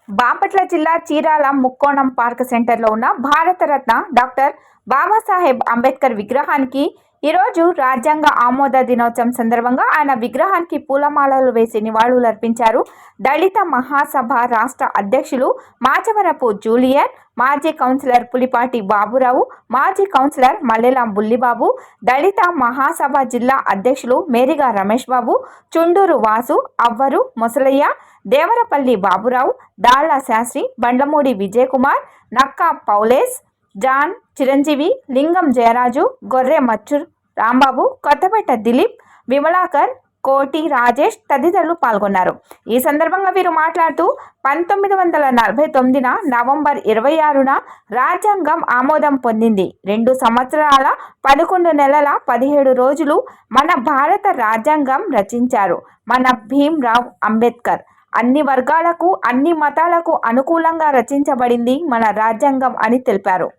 బాపట్ల జిల్లా చీరాల ముక్కోణం పార్క్ సెంటర్లో ఉన్న భారతరత్న డాక్టర్ బాబాసాహెబ్ అంబేద్కర్ విగ్రహానికి ఈరోజు రాజ్యాంగ ఆమోద దినోత్సవం సందర్భంగా ఆయన విగ్రహానికి పూలమాలలు వేసి నివాళులర్పించారు. దళిత మహాసభ రాష్ట్ర అధ్యక్షులు మాచవరపు జూలియర్, మాజీ కౌన్సిలర్ పులిపాటి బాబురావు, మాజీ కౌన్సిలర్ మల్లెల బుల్లిబాబు, దళిత మహాసభ జిల్లా అధ్యక్షులు మేరిగా రమేష్ బాబు, చుండూరు వాసు, అవ్వరు ముసలయ్య, దేవరపల్లి బాబురావు, దాళ్ల శాస్త్రి, బండ్లమూడి విజయకుమార్, నక్కా పౌలేస్, జాన్, చిరంజీవి, లింగం జయరాజు, గొర్రె మచ్చూర్ రాంబాబు, కొత్తపేట దిలీప్, విమలాకర్, కోటి రాజేష్ తదితరులు పాల్గొన్నారు. ఈ సందర్భంగా వీరు మాట్లాడుతూ 1949 నవంబర్ 26న రాజ్యాంగం ఆమోదం పొందింది. 2 సంవత్సరాల 11 నెలల 17 రోజులు మన భారత రాజ్యాంగం రచించారు మన భీమ్రావ్ అంబేద్కర్. అన్ని వర్గాలకు, అన్ని మతాలకు అనుకూలంగా రచించబడింది మన రాజ్యాంగం అని తెలిపారు.